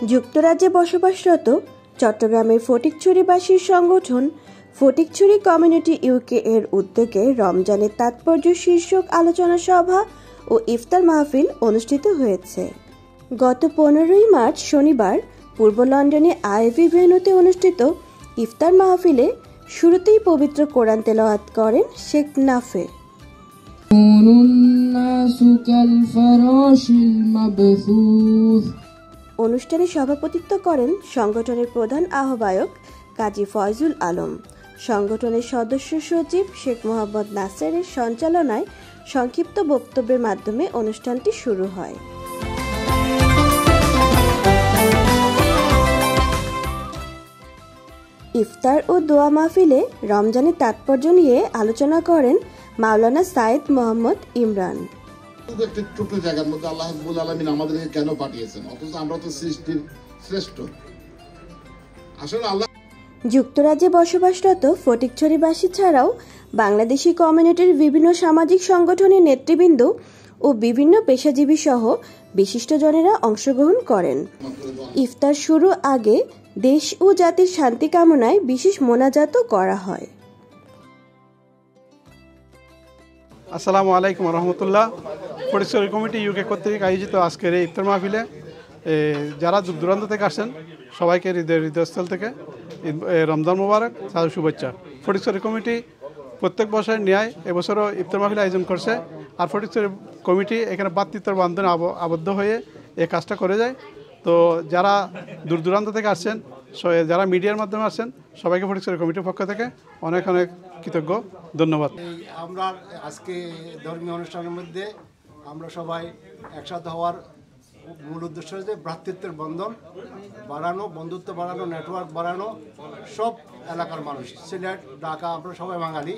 যুক্তরাজ্যে বসবাসরত চট্টগ্রামের ফটিকছড়িবাসীর সংগঠন ফটিকছড়ি কমিউনিটি ইউকে এর উদ্যোগে রমজানের তাৎপর্য শীর্ষক আলোচনা সভা ও ইফতার মাহফিল অনুষ্ঠিত হয়েছে। গত 15ই মার্চ শনিবার পূর্ব লন্ডনে আইভি ভেন্যুতে অনুষ্ঠিত ইফতার মাহফিলে শুরুতেই পবিত্র কোরআন তেলাওয়াত করেন শেখ নাফে। অনুষ্ঠানে সভাপতিত্ব করেন সংগঠনের প্রধান আহ্বায়ক কাজী ফয়জুল আলম। সংগঠনের সদস্য সচিব শেখ মোহাম্মদ নাসেরের সঞ্চালনায় সংক্ষিপ্ত বক্তব্যের মাধ্যমে অনুষ্ঠানটি শুরু হয়। ইফতার ও দোয়া মাহফিলে রমজানের তাৎপর্য নিয়ে আলোচনা করেন মাওলানা সাইদ মোহাম্মদ ইমরান। একটি ছোট্ট জায়গার মধ্যে আল্লাহ রাব্বুল আলামিন আমাদেরকে কেন পাঠিয়েছেন, অথচ আমরা তো সৃষ্টির শ্রেষ্ঠ। আসলে আল্লাহ যুক্তরাজ্যে বসবাসরত ফটিকছড়িবাসী ছাড়াও বাংলাদেশি কমিউনিটির বিভিন্ন সামাজিক সংগঠনের নেতৃবৃন্দ ও বিভিন্ন পেশাজীবী সহ বিশিষ্টজনেরা অংশগ্রহণ করেন। ইফতার শুরুর আগে দেশ ও জাতির শান্তি কামনায় বিশেষ মোনাজাতও করা হয়। আসসালামু আলাইকুম রহমতুল্লাহ। ফটিকছড়ি কমিটি ইউকে কর্তৃক আয়োজিত আজকের এই ইফতার মাহফিলে যারা দূর দূরান্ত থেকে আসেন সবাইকে হৃদয়স্থল থেকে রমজান মোবারক সাদর শুভেচ্ছা। ফটিকছড়ি কমিটি প্রত্যেক বছরের ন্যায় এবছরও ইফতার মাহফিল আয়োজন করছে। আর ফটিকছড়ি কমিটি এখানে ভ্রাতৃত্বের বন্ধনে আবদ্ধ হয়ে এই কাজটা করে যায়। তো যারা দূর দূরান্ত থেকে আসছেন, যারা মিডিয়ার মাধ্যমে আসছেন, সবাইকে ফটিকছড়ি কমিটির পক্ষ থেকে অনেক অনেক কৃতজ্ঞ, ধন্যবাদ। আমরা আজকে ধর্মীয় অনুষ্ঠানের মধ্যে আমরা সবাই একসাথে হওয়ার মূল উদ্দেশ্য হচ্ছে ভ্রাতৃত্বের বন্ধন বাড়ানো, বন্ধুত্ব বাড়ানো, নেটওয়ার্ক বাড়ানো। সব এলাকার মানুষ, সিলেট, ঢাকা, আমরা সবাই বাঙালি,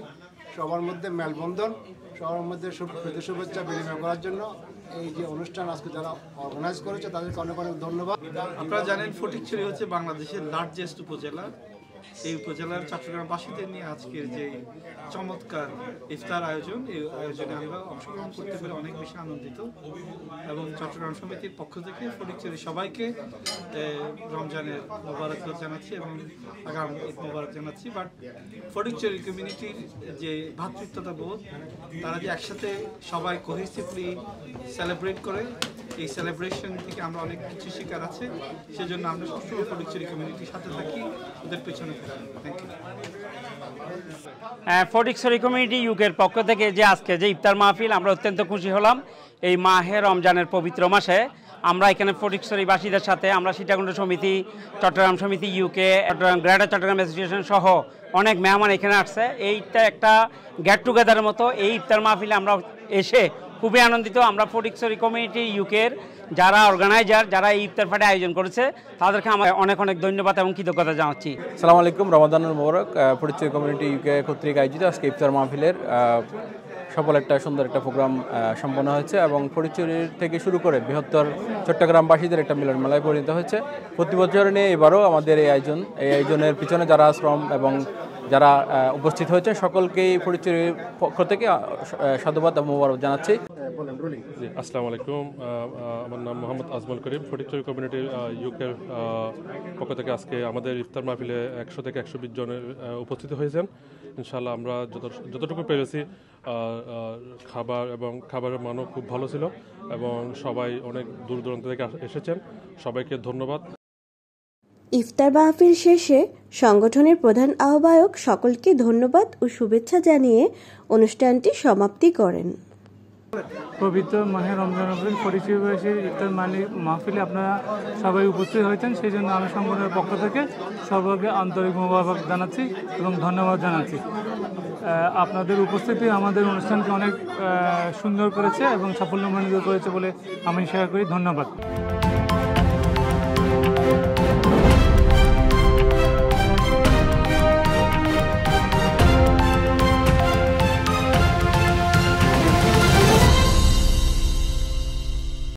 সবার মধ্যে মেলবন্ধন, সবার মধ্যে শুভেচ্ছা বিনিময় করার জন্য এই যে অনুষ্ঠান আজকে যারা অর্গানাইজ করেছে তাদেরকে অনেক অনেক ধন্যবাদ। আপনারা জানেন ফটিকছড়ি হচ্ছে বাংলাদেশের লার্জেস্ট উপজেলা। এই উপজেলার চট্টগ্রামবাসীদের নিয়ে আজকের যে চমৎকার ইফতার আয়োজন, এই আয়োজনে আমরা অংশগ্রহণ করতে পেরে অনেক বেশি আনন্দিত এবং চট্টগ্রাম সমিতির পক্ষ থেকে ফটিকছড়ি সবাইকে রমজানের মোবারকবাদ জানাচ্ছি এবং আগাম ঈদ মোবারক জানাচ্ছি। বাট ফটিকছড়ি কমিউনিটির যে ভ্রাতৃত্বতা বোধ, তারা যে একসাথে সবাই কোহেসিভলি সেলিব্রেট করে, এই সেলিব্রেশন থেকে আমরা অনেক কিছু শেখার আছে। সেজন্য আমরা সবসময় ফটিকছড়ি কমিউনিটির সাথে থাকি, ওদের পেছনে থাকি। Thank you. ফটিকছড়ি কমিউনিটি ইউকের পক্ষ থেকে যে আজকে যে ইফতার মাহফিল, আমরা অত্যন্ত খুশি হলাম। এই মাহে রমজানের পবিত্র মাসে আমরা এখানে ফটিকছড়িবাসীদের সাথে আমরা সীতাকুণ্ড সমিতি, চট্টগ্রাম সমিতি ইউকে, গ্রেটার চট্টগ্রাম অ্যাসোসিয়েশন সহ অনেক মেহমান এখানে আসছে। এইটা একটা গেট টুগেদারের মতো। এই ইফতার মাহফিলে আমরা এসে খুবই আনন্দিত। আমরা ফটিকছড়ি কমিউনিটি ইউকের যারা অর্গানাইজার, যারা এই ইফতার পার্টি আয়োজন করেছে, তাদেরকে আমরা অনেক অনেক ধন্যবাদ এবং কৃতজ্ঞতা জানাচ্ছি। আসসালামু আলাইকুম, রমাদানুল মোবারক। ফটিকছড়ি কমিউনিটি ইউকে কর্তৃক আয়োজিত আজকে ইফতার মাহফিলের সফল একটা সুন্দর একটা প্রোগ্রাম সম্পন্ন হয়েছে এবং ফটিকছড়ির থেকে শুরু করে বৃহত্তর চট্টগ্রামবাসীদের একটা মিলন মেলায় পরিণত হয়েছে। প্রতি বছর নিয়ে এবারও আমাদের এই আয়োজনের পিছনে যারা শ্রম এবং যারা উপস্থিত হয়েছে সকলকেই ফটিকছড়ির পক্ষ থেকে সাধুবাদ এবং মোবারক জানাচ্ছি। আসসালামু আলাইকুম, আমার নাম মোহাম্মদ আজমল করিম। ফটিকছড়ি কমিউনিটির ইউকের পক্ষ থেকে আজকে আমাদের ইফতার মাহফিলে 100 থেকে 120 জনের উপস্থিত হয়েছেন। ইনশাআল্লাহ আমরা যতটুকু পেরেছি, খাবার এবং খাবারের মানও খুব ভালো ছিল এবং সবাই অনেক দূর দূরান্ত থেকে এসেছেন। সবাইকে ধন্যবাদ। ইফতার মাহফিল শেষে সংগঠনের প্রধান আহ্বায়ক সকলকে ধন্যবাদ ও শুভেচ্ছা জানিয়ে অনুষ্ঠানটি সমাপ্তি করেন। পবিত্র মাহে রমজান ফটিকছড়িবাসীর ইফতার মাহফিলে আপনারা সবাই উপস্থিত হয়েছেন, সেই জন্য আমি সংগঠনের পক্ষ থেকে সবাইকে আন্তরিক মোবারক জানাচ্ছি এবং ধন্যবাদ জানাচ্ছি। আপনাদের উপস্থিতি আমাদের অনুষ্ঠানকে অনেক সুন্দর করেছে এবং সাফল্যমণ্ডিত করেছে বলে আমি শেয়ার করি। ধন্যবাদ।